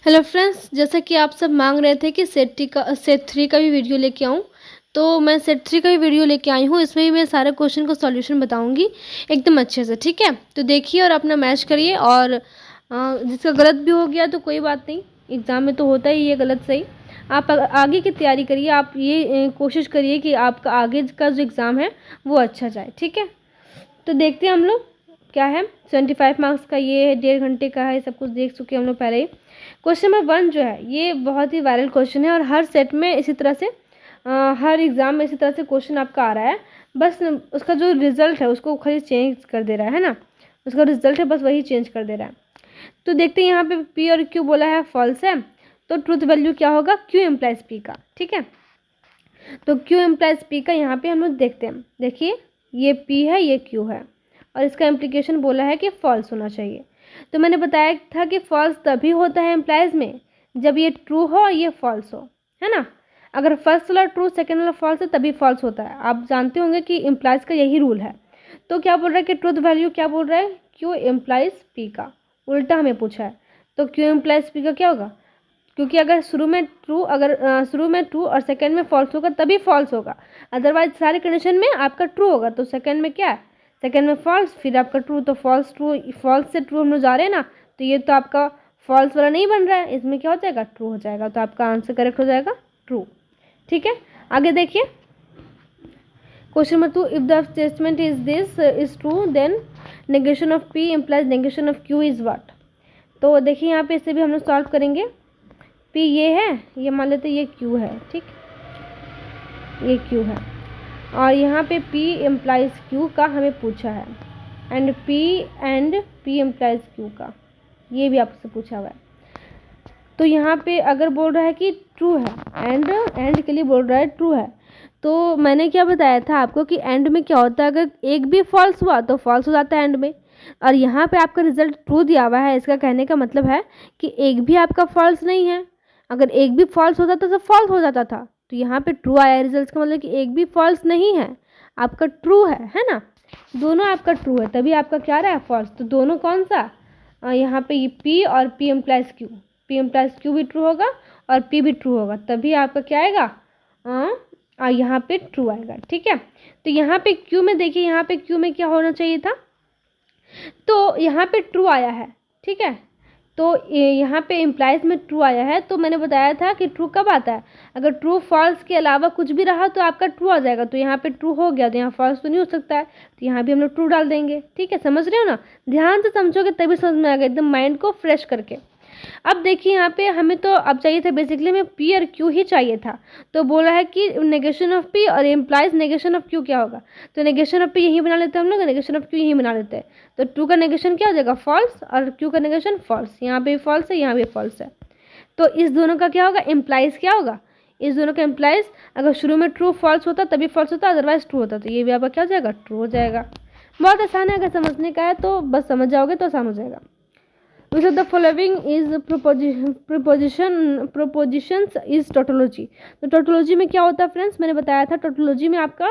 Hello friends, जैसा कि आप सब मांग रहे थे कि सेट थ्री का भी वीडियो लेके आऊँ, तो मैं सेट थ्री का भी वीडियो लेके आई हूँ। इसमें भी मैं सारे क्वेश्चन का सॉल्यूशन बताऊंगी एकदम अच्छे से। ठीक है, तो देखिए और अपना मैच करिए। और जिसका गलत भी हो गया तो कोई बात नहीं, एग्ज़ाम में तो होता ही है गलत सही। आप आगे की तैयारी करिए। आप ये कोशिश करिए कि आपका आगे का जो एग्ज़ाम है वो अच्छा जाए। ठीक है, तो देखते हैं हम लोग क्या है। 75 मार्क्स का ये है, 1.5 घंटे का है, सब कुछ देख चुके हैं हम लोग पहले ही। क्वेश्चन नंबर 1 जो है ये बहुत ही वायरल क्वेश्चन है और हर सेट में इसी तरह से हर एग्ज़ाम में इसी तरह से क्वेश्चन आपका आ रहा है। बस उसका जो रिजल्ट है उसको खाली चेंज कर दे रहा है ना, उसका रिजल्ट है बस वही चेंज कर दे रहा है। तो देखते हैं यहाँ पे पी और क्यू बोला है फॉल्स है, तो ट्रूथ वैल्यू क्या होगा, क्यू इम्प्लाइज पी का। ठीक है, तो क्यू इम्प्लाइज पी का यहाँ पे हम लोग देखते हैं। देखिए ये पी है, ये क्यू है, और इसका इम्प्लीकेशन बोला है कि फॉल्स होना चाहिए। तो मैंने बताया था कि फॉल्स तभी होता है इम्प्लाइज में जब ये ट्रू हो और ये फॉल्स हो, है ना। अगर फर्स्ट वाला ट्रू सेकेंड वाला फॉल्स है तभी फॉल्स होता है। आप जानते होंगे कि इम्प्लाइज का यही रूल है। तो क्या बोल रहा है कि ट्रूथ वैल्यू क्या बोल रहा है, क्यू इम्प्लाइज पी का। उल्टा हमें पूछा है, तो क्यू इम्प्लाइज पी का क्या होगा, क्योंकि अगर शुरू में ट्रू और सेकंड में फॉल्स होगा तभी फॉल्स होगा। अदरवाइज सारी कंडीशन में आपका ट्रू होगा, तो सेकंड में क्या है, सेकंड में फॉल्स, फिर आपका ट्रू, तो फॉल्स से ट्रू हम लोग जा रहे हैं ना, तो ये तो आपका फॉल्स वाला नहीं बन रहा है, इसमें क्या हो जाएगा, ट्रू हो जाएगा। तो आपका आंसर करेक्ट हो जाएगा ट्रू। ठीक है, आगे देखिए question number 2, if the statement is this is true then negation of p implies negation of q is what. तो देखिए यहाँ पे इसे भी हम लोग सॉल्व करेंगे। पी ये है, ये मान लेते ये क्यू है, ठीक, ये क्यू है, और यहाँ पे पी इम्प्लाइज क्यू का हमें पूछा है, एंड पी इम्प्लाइज क्यू का ये भी आपसे पूछा हुआ है। तो यहाँ पे अगर बोल रहा है कि ट्रू है, एंड के लिए बोल रहा है ट्रू है, तो मैंने क्या बताया था आपको कि एंड में क्या होता है, अगर एक भी फॉल्स हुआ तो फॉल्स हो जाता है एंड में। और यहाँ पे आपका रिजल्ट ट्रू दिया हुआ है, इसका कहने का मतलब है कि एक भी आपका फॉल्स नहीं है। अगर एक भी फॉल्स होता था तो फॉल्स हो जाता था, तो यहाँ पे ट्रू आया रिजल्ट का मतलब कि एक भी फॉल्स नहीं है, आपका ट्रू है ना। दोनों आपका ट्रू है तभी आपका क्या रहा है फॉल्स। तो दोनों कौन सा, यहाँ पे ये पी और P implies Q, P implies Q भी ट्रू होगा और पी भी ट्रू होगा, तभी आपका क्या आएगा, यहाँ पे ट्रू आएगा। ठीक है, तो यहाँ पे क्यू में देखिए, यहाँ पे क्यू में क्या होना चाहिए था, तो यहाँ पे ट्रू आया है। ठीक है, तो यहाँ पे इम्प्लाइज में ट्रू आया है, तो मैंने बताया था कि ट्रू कब आता है, अगर ट्रू फॉल्स के अलावा कुछ भी रहा तो आपका ट्रू आ जाएगा। तो यहाँ पे ट्रू हो गया तो यहाँ फॉल्स तो नहीं हो सकता है, तो यहाँ भी हम लोग ट्रू डाल देंगे। ठीक है, समझ रहे हो ना, ध्यान से समझोगे तभी समझ में आएगा, एकदम माइंड को फ्रेश करके। अब देखिए यहाँ पे हमें तो अब चाहिए था बेसिकली हमें पी और क्यू ही चाहिए था, तो बोला है कि नेगेशन ऑफ पी और इम्प्लाइज नेगेशन ऑफ क्यू क्या होगा, तो नेगेशन ऑफ पी यही बना लेते हैं हम लोग, नेगेशन ऑफ क्यू यही बना लेते हैं। तो ट्रू का नेगेशन क्या हो जाएगा, फॉल्स, और क्यू का नेगेशन फॉल्स, यहाँ पे भी फॉल्स है यहाँ भी फॉल्स है, तो इस दोनों का क्या होगा, इम्प्लाइज क्या होगा, इस दोनों का इम्प्लाइज अगर शुरू में ट्रू फॉल्स होता तभी फॉल्स होता, अदरवाइज ट्रू होता, तो ये भी आपका क्या हो जाएगा, ट्रू हो जाएगा। बहुत आसान है, अगर समझने का है तो बस समझ जाओगे तो आसान हो जाएगा। Which of the following is propositions is tautology। तो tautology में क्या होता है फ्रेंड्स, मैंने बताया था tautology में आपका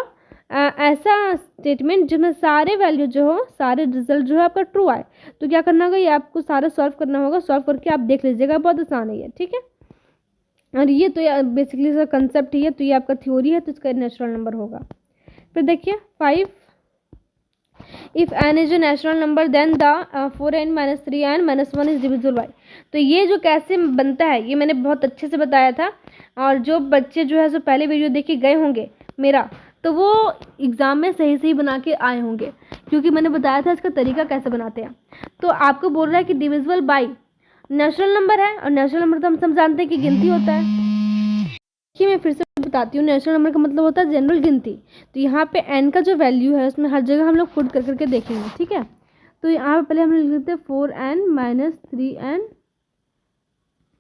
ऐसा स्टेटमेंट जिसमें सारे वैल्यू जो हो, सारे रिजल्ट जो है आपका ट्रू आए। तो क्या करना होगा, ये आपको सारा सॉल्व करना होगा, सॉल्व करके आप देख लीजिएगा, बहुत आसान है ये। ठीक है, और ये तो बेसिकली इसका कंसेप्ट ही है, तो ये आपका थ्योरी है, तो इसका नेचुरल नंबर होगा। फिर देखिए 5, if n is a natural number then the 4n minus 3n minus 1 is divisible by. तो ये जो कैसे बनता है ये मैंने बहुत अच्छे से बताया था, और जो बच्चे जो है जो पहले वीडियो देख के गए होंगे मेरा, तो वो एग्ज़ाम में सही सही बना के आए होंगे, क्योंकि मैंने बताया था इसका तरीका कैसे बनाते हैं। तो आपको बोल रहा है कि डिविजिबल बाई नेचुरल नंबर है, और नेचुरल नंबर तो हम सब जानते हैं कि गिनती होता है। देखिए मैं फिर से बताती हूँ, नेचुरल नंबर का मतलब होता है जनरल गिनती। तो यहाँ पे n का जो वैल्यू है उसमें हर जगह हम लोग खुद कर करके देखेंगे। ठीक है, तो यहाँ पे पहले हम लोग लिख लेते हैं 4n माइनस 3n,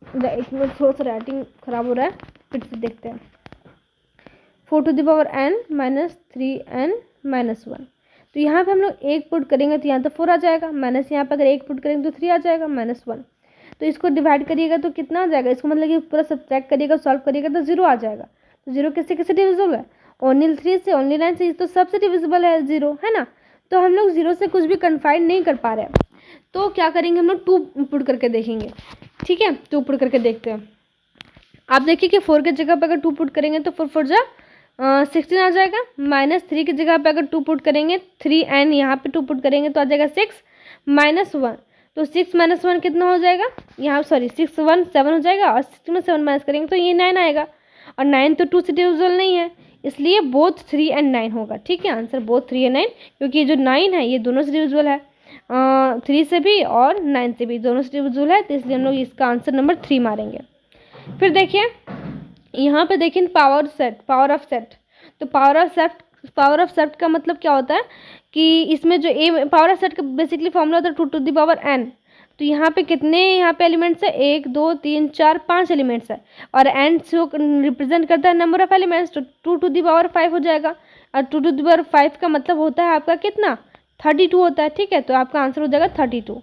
एक मिनट थोड़ा सा राइटिंग खराब हो रहा है, फिर से देखते हैं। 4 to the power n minus 3n minus 1, तो यहाँ पे हम लोग एक पुट करेंगे तो यहाँ तो 4 आ जाएगा, माइनस यहाँ पे अगर एक पुट करेंगे तो 3 आ जाएगा, माइनस 1। तो इसको डिवाइड करिएगा तो कितना आ जाएगा, इसको मतलब कि पूरा सब्ट्रैक्ट करिएगा, सॉल्व करिएगा तो 0 आ जाएगा। तो 0 किससे किससे डिविजिबल है, ओनली 3 से, ओनली 9 से, तो सबसे डिविजिबल है 0, है ना। तो हम लोग 0 से कुछ भी कन्फाइन नहीं कर पा रहे हैं, तो क्या करेंगे हम लोग 2 पुट करके देखेंगे। ठीक है, 2 पुट करके देखते हैं। आप देखिए कि 4 की जगह पर अगर 2 पुट करेंगे तो 4 4 जा 16 आ जाएगा। -3 की जगह पे अगर 2 पुट करेंगे 3 एंड यहाँ पे 2 पुट करेंगे तो आ जाएगा 6 -1। तो 6 - 1 कितना हो जाएगा, यहाँ सॉरी 6 1 7 हो जाएगा, और 6 में 7 माइनस करेंगे तो ये 9 आएगा, और 9 तो 2 से डिविजिबल नहीं है, इसलिए बोथ 3 एंड 9 होगा। ठीक है, आंसर बोथ 3 एंड 9, क्योंकि ये जो 9 है ये दोनों से डिविजिबल है, 3 से भी और 9 से भी, दोनों से डिविजिबल है, तो इसलिए हम लोग इसका आंसर नंबर 3 मारेंगे। फिर देखिए यहाँ पे देखिए पावर ऑफ सेट। तो पावर ऑफ सेट का मतलब क्या होता है कि इसमें जो ए पावर ऑफ सेट का बेसिकली फॉर्मूला होता है 2 टू द पावर n। तो यहाँ पे कितने यहाँ पे एलिमेंट्स है, 1 2 3 4 5 एलिमेंट्स है, और n जो रिप्रेजेंट करता है नंबर ऑफ एलिमेंट्स, तो 2 टू द पावर 5 हो जाएगा, और 2 टू द पावर 5 का मतलब होता है आपका कितना, 32 होता है। ठीक है, तो आपका आंसर हो जाएगा 32।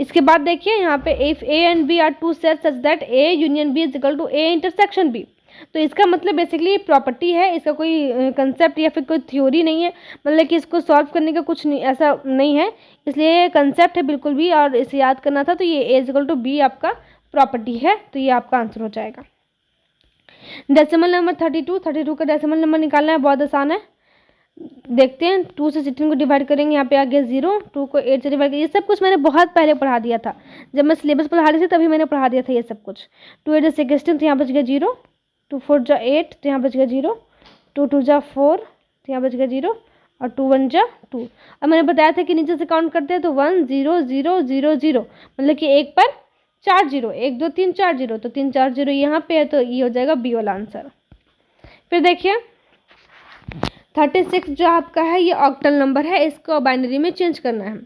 इसके बाद देखिए यहाँ पे if a and b are two set such that a union b is equal to a intersection b. तो इसका मतलब बेसिकली प्रॉपर्टी है, इसका कोई कंसेप्ट या फिर कोई थ्योरी नहीं है, मतलब कि इसको सॉल्व करने का कुछ नहीं, ऐसा नहीं है, इसलिए ये कंसेप्ट है बिल्कुल भी, और इसे याद करना था। तो ये ए इज इक्वल टू बी आपका प्रॉपर्टी है, तो ये आपका आंसर हो जाएगा। डेसिमल नंबर 32 का डेसिमल नंबर निकालना है, बहुत आसान है। देखते हैं, 2 से 16 को डिवाइड करेंगे, यहाँ पे आ गया 0, 2 को 8 से डिवाइड करेंगे। ये सब कुछ मैंने बहुत पहले पढ़ा दिया था, जब मैं सिलेबस पढ़ा रही थी तभी मैंने पढ़ा दिया था ये सब कुछ। 2 8 16, तो यहाँ बच गया 0, 2 4 जा 8, तो यहाँ बच गया 0, 2 2 जा 4, तो यहाँ बच गया 0, और 2 1 जा 2। अब मैंने बताया था कि नीचे से काउंट करते हैं तो 1 0 0 0 0, मतलब कि एक पर 4 0, 1 2 3 4 0, तो 3 4 0 यहाँ पे है, तो ये हो जाएगा बी वाला आंसर। फिर देखिए 36 जो आपका है ये ऑक्टल नंबर है, इसको बाइनरी में चेंज करना है।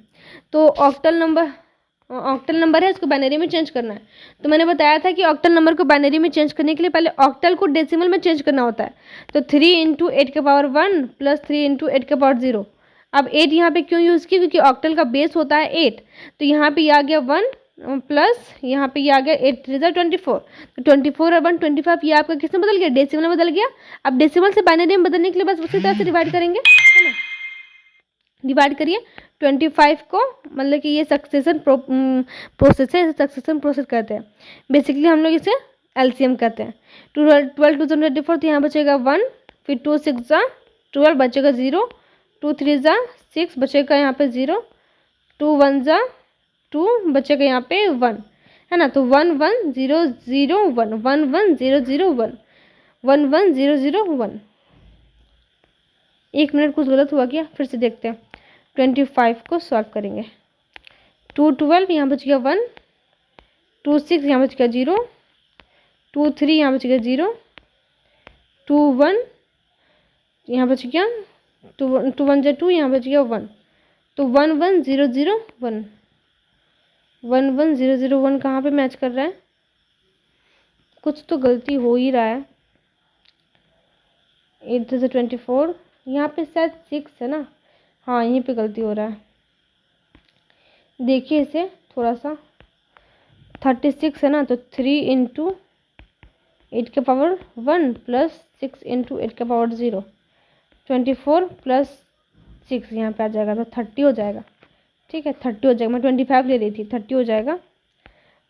तो ऑक्टल नंबर है, इसको बाइनरी में चेंज करना है। तो मैंने बताया था कि ऑक्टल नंबर को बाइनरी में चेंज करने के लिए पहले ऑक्टल को डेसिमल में चेंज करना होता है। तो 3 × 8 की पावर 1 प्लस 3 × 8 की पावर 0। अब 8 यहाँ पे क्यों यूज़ किया, क्योंकि ऑक्टल का बेस होता है 8, तो यहाँ पे आ गया 1 प्लस यहाँ पे ये आ गया 8 3 जा 24, तो 24 और 1 25, ये आपका किसमें बदल गया, डेसिमल में बदल गया। अब डेसिमल से बाइनरी में बदलने के लिए बस उसी तरह से डिवाइड करेंगे, है ना। डिवाइड करिए 25 को, मतलब कि ये सक्सेशन प्रोसेस है, इसे सक्सेशन प्रोसेस कहते हैं। बेसिकली हम लोग इसे एलसीएम कहते हैं। 12 2 24, तो यहाँ बचेगा 1, फिर 2 6 जा 12 बचेगा 0, 2 3 जा 6 बचेगा यहाँ पे 0, 2 1 जा 2 बचेगा यहाँ पे 1, है ना। तो 1 1 0 0 1, 1 1 0 0 1, 1 1 0 0 1। एक मिनट, कुछ गलत हुआ क्या, फिर से देखते हैं। 25 को सॉल्व करेंगे, 2 12 यहाँ बच गया 1, 2 6 यहाँ बच गया 0, 2 3 यहाँ बच गया 0, 2 1 यहाँ बच गया 2 1 जा 2, यहाँ बच गया 1, तो 1 1 0 0 1, 1 1 0 0 1 कहाँ पे मैच कर रहा है, कुछ तो गलती हो ही रहा है। 8 से 24, यहाँ पे शायद 6 है ना, हाँ यहीं पे गलती हो रहा है। देखिए इसे थोड़ा सा, 36 है ना, तो 3 × 8 की पावर 1 प्लस 6 × 8 की पावर 0, 24 प्लस 6 यहाँ पे आ जाएगा, तो 30 हो जाएगा। ठीक है, 30 हो जाएगा, मैं 25 ले रही थी, 30 हो जाएगा।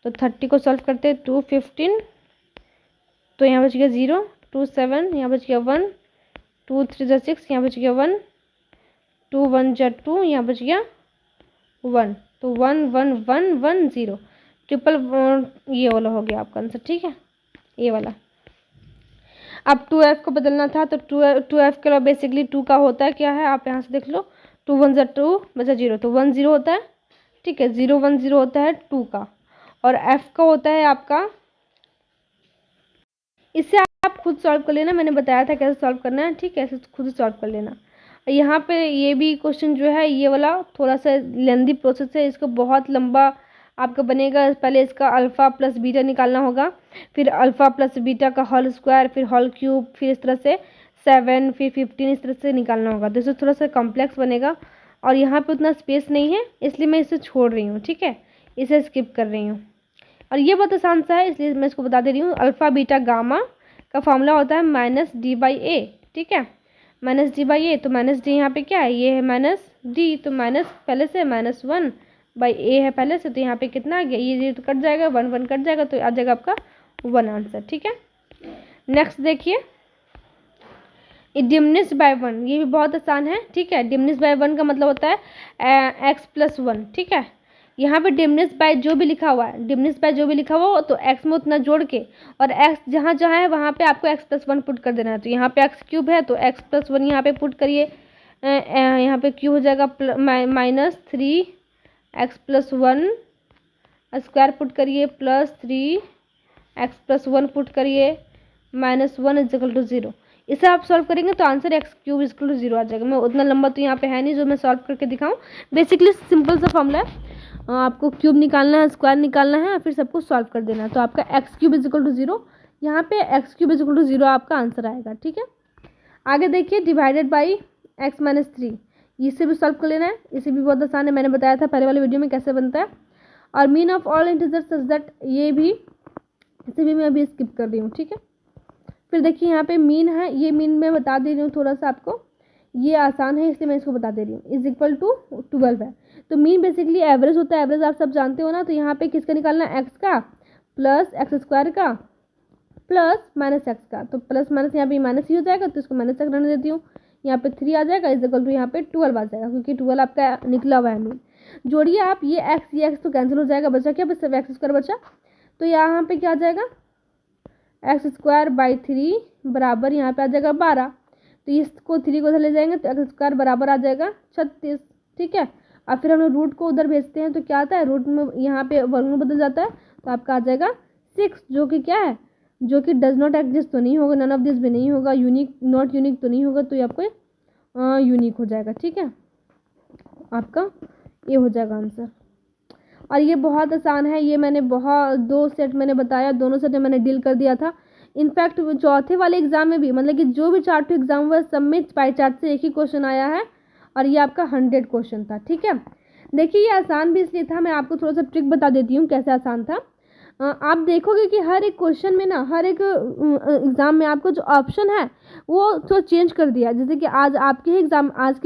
तो 30 को सॉल्व करते हैं, 2 15, तो यहाँ बच गया 0, 2 7 यहाँ बच गया 1, 2 3 जा 6 यहाँ बच गया 1, 2 1 जा 2 यहाँ बच गया 1, तो 1 1 1 1 0, ट्रिपल ये वाला हो गया आपका आंसर। ठीक है, ये वाला। अब 2f को बदलना था, तो 2f का बेसिकली 2 का होता है क्या है, आप यहाँ से देख लो, 2 1 जा 2 बचा 0, तो 1 0 होता है। ठीक है, 0 1 0 होता है 2 का, और f का होता है आपका, इससे आप खुद सॉल्व कर लेना, मैंने बताया था कैसे सॉल्व करना है। ठीक है, ऐसे खुद सॉल्व कर लेना। यहाँ पे ये भी क्वेश्चन जो है ये वाला थोड़ा सा लेंदी प्रोसेस है, इसको बहुत लंबा आपका बनेगा। पहले इसका अल्फ़ा प्लस बीटा निकालना होगा, फिर अल्फ़ा प्लस बीटा का होल स्क्वायर, फिर होल क्यूब, फिर इस तरह से 7, फिर 15, इस तरह से निकालना होगा। तो इसे थोड़ा सा कॉम्प्लेक्स बनेगा, और यहाँ पे उतना स्पेस नहीं है, इसलिए मैं इसे छोड़ रही हूँ। ठीक है, इसे स्किप कर रही हूँ, और ये बहुत आसान सा है, इसलिए मैं इसको बता दे रही हूँ। अल्फ़ा बीटा गामा का फॉर्मूला होता है -d/a। ठीक है, -d/a, तो -d यहाँ पे क्या है, ये है -d, तो माइनस पहले से -1 बाई ए है पहले से, तो यहाँ पे कितना आ गया, ये तो कट जाएगा, 1 1 कट जाएगा, तो आ जाएगा आपका 1 आंसर। ठीक है, नेक्स्ट देखिए, डिमिनिश बाय 1, ये भी बहुत आसान है। ठीक है, डिमिनिश बाय 1 का मतलब होता है x + 1। ठीक है, यहाँ पे डिमिनिश बाय जो भी लिखा हुआ है, डिमिनिश बाय जो भी लिखा हुआ हो तो x में उतना जोड़ के, और x जहाँ जहाँ है वहाँ पे आपको x + 1 पुट कर देना है। तो यहाँ पे x³ है तो x + 1 यहाँ पे पुट करिए, यहाँ पे क्यूब हो जाएगा -3x + 1 स्क्वायर पुट करिए, +3x + 1 पुट करिए, -1 = 0। इसे आप सॉल्व करेंगे तो आंसर x³ = 0 आ जाएगा। मैं उतना लंबा तो यहाँ पे है नहीं जो मैं सॉल्व करके दिखाऊं, बेसिकली सिंपल सा फॉर्मूला है, आपको क्यूब निकालना है, स्क्वायर निकालना है, और फिर सबको सॉल्व कर देना है। तो आपका x³ = 0, यहाँ पे x³ = 0 आपका आंसर आएगा। ठीक है, आगे देखिए, डिवाइडेड बाई x - 3, इसे भी सॉल्व कर लेना है, इसे भी बहुत आसान है, मैंने बताया था पहले वाले वीडियो में कैसे बनता है। और mean of all integers such that, ये भी, इसे भी मैं अभी स्किप कर रही हूँ। ठीक है, फिर देखिए यहाँ पे मीन है, ये मीन मैं बता दे रही हूँ थोड़ा सा आपको, ये आसान है इसलिए मैं इसको बता दे रही हूँ, = 12 है। तो मीन बेसिकली एवरेज होता है, एवरेज आप सब जानते हो ना। तो यहाँ पे किसका निकालना है, x का प्लस x² का प्लस -x का, तो प्लस माइनस यहाँ पे माइनस ही हो जाएगा, तो इसको -x रहने देती हूँ। यहाँ पे 3 आ जाएगा, = यहाँ पे 12 आ जाएगा, क्योंकि 12 आपका निकला हुआ है मीन। जोड़िए आप ये x तो कैंसिल हो जाएगा, बचा क्या, बस x² बचा। तो यहाँ पे क्या आ जाएगा, x² / 3 बराबर यहाँ पे आ जाएगा 12। तो इसको 3 को उधर ले जाएंगे तो x² बराबर आ जाएगा 36। ठीक है, और फिर हम लोग रूट को उधर भेजते हैं तो क्या आता है, रूट में यहाँ पे वर्गमूल बदल जाता है, तो आपका आ जाएगा 6, जो कि क्या है, जो कि डज नॉट एग्जिस्ट तो नहीं होगा, नन ऑफ दिस भी नहीं होगा, यूनिक नॉट यूनिक तो नहीं होगा, तो ये आपको यूनिक हो जाएगा। ठीक है, आपका ये हो जाएगा आंसर। और ये बहुत आसान है, ये मैंने बहुत 2 सेट मैंने बताया, दोनों सेट में मैंने डील कर दिया था। इनफैक्ट चौथे वाले एग्जाम में भी, मतलब कि जो भी 4 एग्जाम हुआ सब में पाई चार्ट से एक ही क्वेश्चन आया है, और ये आपका 100 क्वेश्चन था। ठीक है, देखिए ये आसान भी इसलिए था, मैं आपको थोड़ा सा ट्रिक बता देती हूँ कैसे आसान था। आप देखोगे कि हर एक क्वेश्चन में ना, हर एक एग्ज़ाम में आपको जो ऑप्शन है वो थोड़ा चेंज कर दिया। जैसे कि आज के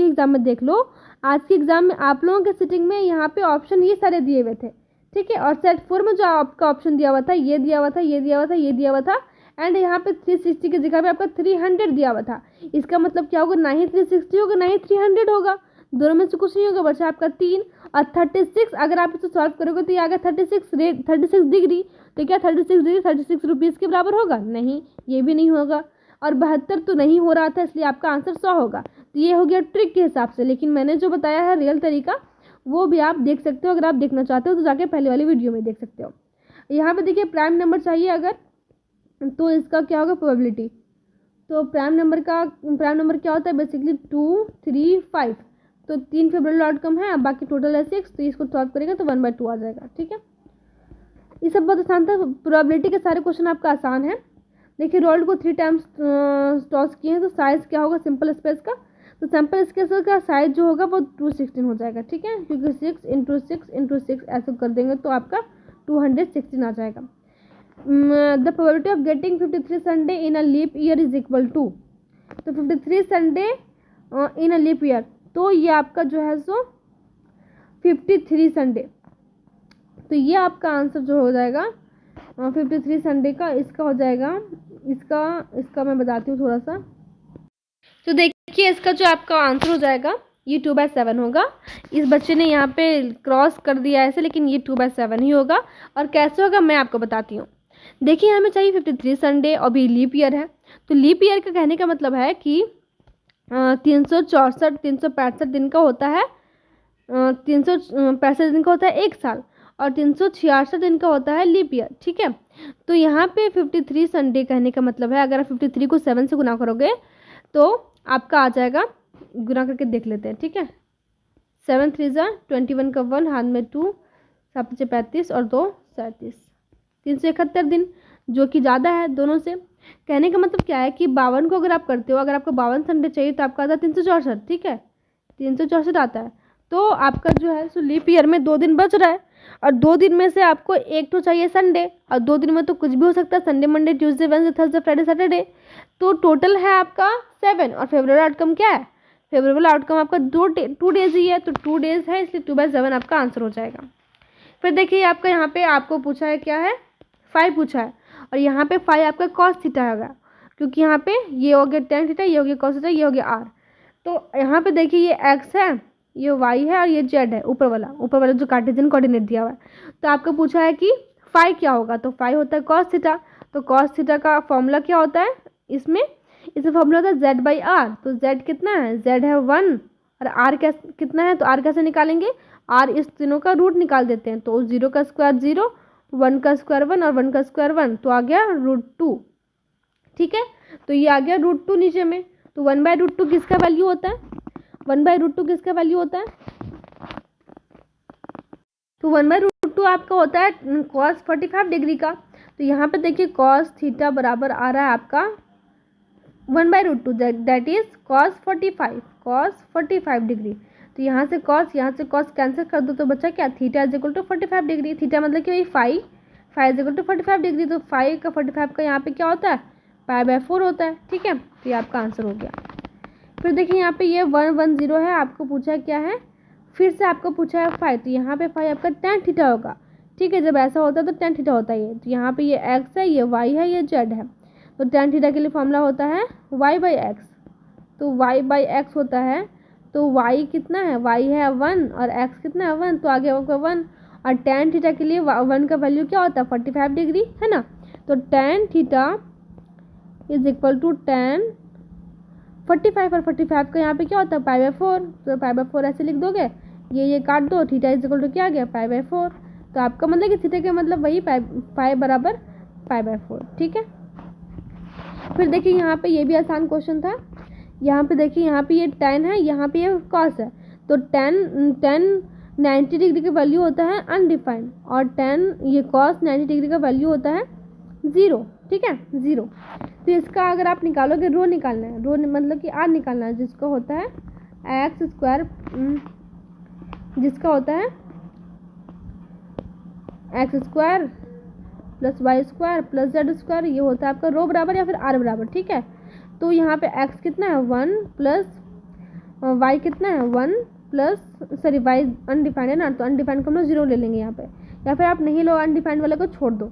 एग्ज़ाम में देख लो, आज के एग्ज़ाम में आप लोगों के सिटिंग में यहाँ पे ऑप्शन ये सारे दिए हुए थे। ठीक है, और सेट 4 में जो आपका ऑप्शन दिया हुआ था, ये दिया हुआ था, ये दिया हुआ था, ये दिया हुआ था, एंड यहाँ पे 360 की जगह पे आपका 300 दिया हुआ था। इसका मतलब क्या होगा, ना ही 360 होगा ना ही 300 होगा, दोनों में से कुछ नहीं होगा, बचा आपका 3 और 36। अगर आप इसे सॉल्व करोगे तो ये आ गया 36 डिग्री, तो क्या 36 डिग्री 36 रुपीज़ के बराबर होगा, नहीं, ये भी नहीं होगा। और 72 तो नहीं हो रहा था, इसलिए आपका आंसर 100 होगा। तो ये हो गया ट्रिक के हिसाब से, लेकिन मैंने जो बताया है रियल तरीका, वो भी आप देख सकते हो। अगर आप देखना चाहते हो तो जाके पहले वाली वीडियो में देख सकते हो। यहाँ पे देखिए प्राइम नंबर चाहिए अगर, तो इसका क्या होगा, प्रोबेबिलिटी। तो प्राइम नंबर क्या होता है, बेसिकली 2 3 5, तो 3 फेवरेबल आउटकम है, बाकी टोटल है 6, तो इसको सॉल्व करेगा तो 1/2 आ जाएगा। ठीक है, ये सब बहुत आसान था, प्रोबेबिलिटी के सारे क्वेश्चन आपका आसान है। देखिए रोल्ड को 3 टाइम्स टॉस किए हैं, तो साइज़ क्या होगा सिंपल स्पेस का, तो सिंपल स्पेस का साइज जो होगा वो 216 हो जाएगा। ठीक है, क्योंकि 6 × 6 × 6 ऐसे कर देंगे तो आपका 216 आ जाएगा। The probability of getting 53 Sunday in a leap year is equal to, तो 53 Sunday in a leap year, तो ये आपका जो है सो 53 संडे, तो ये आपका आंसर जो हो जाएगा 53 संडे का, इसका हो जाएगा, इसका मैं बताती हूँ थोड़ा सा। तो देखिए इसका जो आपका आंसर हो जाएगा ये 2/7 होगा। इस बच्चे ने यहाँ पे क्रॉस कर दिया ऐसे, लेकिन ये 2/7 ही होगा। और कैसे होगा मैं आपको बताती हूँ। देखिए हमें चाहिए 53 संडे, और भी लीप ईयर है, तो लीप ईयर का कहने का मतलब है कि 364 365 दिन का होता है, 365 दिन का होता है एक साल, और 366 दिन का होता है लीप ईयर। ठीक है, तो यहाँ पे 53 संडे कहने का मतलब है, अगर आप 53 को 7 से गुना करोगे तो आपका आ जाएगा, गुना करके देख लेते हैं। ठीक है, 7 3 21 का 1, हाथ में 2, 7 5 35 और 2 37, 371 दिन, जो कि ज़्यादा है दोनों से। कहने का मतलब क्या है कि 52 को अगर आप करते हो, अगर आपको 52 संडे चाहिए तो आपका आता है 364। ठीक है, 364 आता है, तो आपका जो है सो लीप ईयर में 2 दिन बच रहा है, और 2 दिन में से आपको एक तो चाहिए संडे, और 2 दिन में तो कुछ भी हो सकता है, Sunday Monday Tuesday Wednesday Thursday Friday Saturday, तो टोटल है आपका 7। और फेवरेट आउटकम क्या है, फेवरेबल आउटकम आपका 2 डेज ही है, तो 2 डेज है, इसलिए 2/7 आपका आंसर हो जाएगा। फिर देखिए आपका यहाँ पे आपको पूछा है क्या है, 5 पूछा है, और यहाँ पे 5 आपका कॉस थीटा होगा, क्योंकि यहाँ पे ये हो गया tan थीटा, ये हो गया कॉस थीटा, ये हो गया r। तो यहाँ पे देखिए ये x है, ये y है और ये z है, ऊपर वाला जो कार्टेशियन कोऑर्डिनेट दिया हुआ है। तो आपको पूछा है कि फाई क्या होगा, तो फाई होता है कॉस थीटा। तो कॉस थीटा का फॉर्मूला क्या होता है, इसमें फॉर्मूला होता है z/r। तो z कितना है, z है 1 और r कितना है, तो r कैसे निकालेंगे, r इस तीनों का रूट निकाल देते हैं। तो 0 का स्क्वायर 0, 1 का स्क्वायर 1 और 1 का स्क्वायर 1, तो आ गया √2। ठीक है, तो ये आ गया √2 नीचे में। तो 1/√2 किसका वैल्यू होता है, 1/√2 किसका वैल्यू होता है, तो 1/√2 आपका होता है cos 45 डिग्री का। तो यहाँ पे देखिए cos थीटा बराबर आ रहा है आपका 1/√2, दैट इज cos 45 डिग्री। तो यहाँ से cos कैंसिल कर दो, तो बचा क्या, theta is equal to 45 degree. Theta मतलब कि वही phi is equal to 45 degree. तो फाई का 45 का यहाँ पे क्या होता है, π/4 होता है। ठीक है, तो ये आपका आंसर हो गया। फिर देखिए यहाँ पे ये 110 है, आपको पूछा क्या है, फिर से आपको पूछा है फाई। तो यहाँ पे फाई आपका tan थीटा होगा। ठीक है, जब ऐसा होता है तो tan थीटा होता है ये। तो यहाँ पे ये x है, ये y है, ये z है। तो tan थीटा के लिए फॉर्मूला होता है y/x। तो y/x होता है, तो y कितना है, y है 1 और x कितना है 1, तो आगे होगा 1। और tan थीटा के लिए 1 का वैल्यू क्या होता है, 45 डिग्री है ना। तो tan theta is equal to tan 45 और 45 का यहाँ पे क्या होता है π/4। तो π/4 ऐसे लिख दोगे, ये काट दो, थीटा इज इक्वल टू क्या आ गया π/4। तो आपका मतलब कि थीटा का मतलब वही पाई बराबर π/4। ठीक है, फिर देखिए यहाँ पे ये भी आसान क्वेश्चन था। यहाँ पे देखिए, यहाँ पे ये tan है, यहाँ पे ये cos है। तो tan 90 डिग्री का वैल्यू होता है अनडिफाइंड, और tan ये cos 90 डिग्री का वैल्यू होता है 0। ठीक है, 0। तो इसका अगर आप निकालोगे, रो निकालना है, रो मतलब कि r निकालना है, जिसका होता है x², जिसका होता है x² + y² + z², ये होता है आपका रो बराबर या फिर r बराबर। ठीक है, तो यहाँ पे x कितना है 1 प्लस y कितना है 1 प्लस y अनडिफाइंड है ना, तो अनडिफाइंड को हम लोग 0 ले लेंगे यहाँ पे, या फिर आप नहीं लो, अनडिफाइंड वाले को छोड़ दो।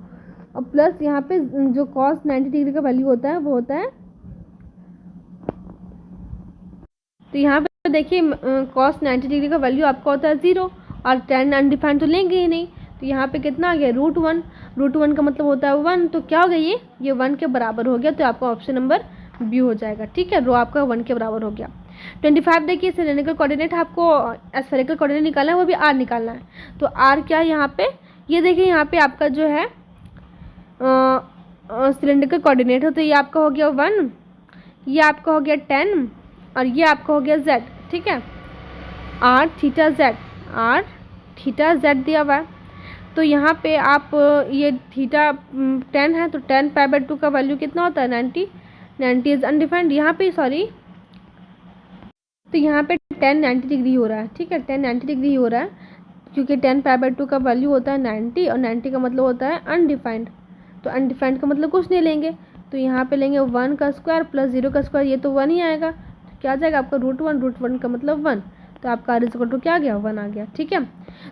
और प्लस यहाँ पे जो cos 90 डिग्री का वैल्यू होता है वो होता है, तो यहाँ पे देखिए cos 90 डिग्री का वैल्यू आपका होता है 0, और tan अनडिफाइंड तो लेंगे ही नहीं। तो यहाँ पे कितना आ गया √1, √1 का मतलब होता है 1, तो क्या हो गया ये 1 के बराबर हो गया। तो आपका ऑप्शन नंबर बी हो जाएगा। ठीक है, रो आपका 1 के बराबर हो गया। 25 देखिए, सिलेंड्रिकल कोऑर्डिनेट आपको स्फेरिकल कोऑर्डिनेट निकालना है, वो भी r निकालना है। तो r क्या है यहाँ पे, ये देखिए यहाँ पे आपका जो है सिलेंड्रिकल कोऑर्डिनेट है, तो ये आपका हो गया 1, ये आपका हो गया 10 और ये आपका हो गया z। ठीक है, r थीटा z दिया हुआ है। तो यहाँ पे आप ये थीटा 10 है, तो 10 π/2 का वैल्यू कितना होता है 90 इज अनडिफाइंड। यहाँ पे सॉरी, तो यहाँ पे 10 90 डिग्री हो रहा है। ठीक है, 10 90 डिग्री हो रहा है, क्योंकि 10 π/2 का वैल्यू होता है 90 और 90 का मतलब होता है अनडिफाइंड। तो अनडिफाइंड का मतलब कुछ नहीं लेंगे, तो यहाँ पे लेंगे 1 का स्क्वायर प्लस 0 का स्क्वायर, ये तो 1 ही आएगा। तो क्या आ जाएगा आपका √1 का मतलब 1, तो आपका r इक्वल टू क्या आ गया 1 आ गया। ठीक है,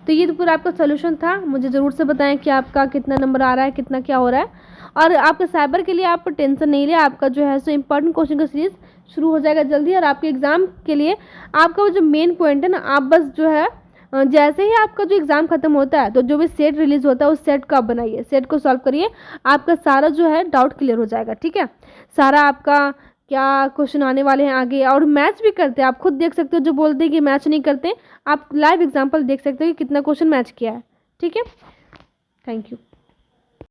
तो ये तो पूरा आपका सोल्यूशन था। मुझे ज़रूर से बताएं कि आपका कितना नंबर आ रहा है, कितना क्या हो रहा है। और आपके साइबर के लिए आप टेंशन नहीं ले, आपका जो है सो इम्पॉर्टेंट क्वेश्चन का सीरीज शुरू हो जाएगा जल्दी। और आपके एग्ज़ाम के लिए आपका वो जो मेन पॉइंट है ना, आप बस जो है जैसे ही आपका जो एग्ज़ाम खत्म होता है तो जो भी सेट रिलीज़ होता है उस सेट को आप बनाइए, सेट को सॉल्व करिए, आपका सारा जो है डाउट क्लियर हो जाएगा। ठीक है, सारा आपका क्या क्वेश्चन आने वाले हैं आगे। और मैच भी करते हैं, आप खुद देख सकते हो, जो बोलते हैं कि मैच नहीं करते, आप लाइव एग्जाम्पल देख सकते हो कि कितना क्वेश्चन मैच किया है। ठीक है, थैंक यू।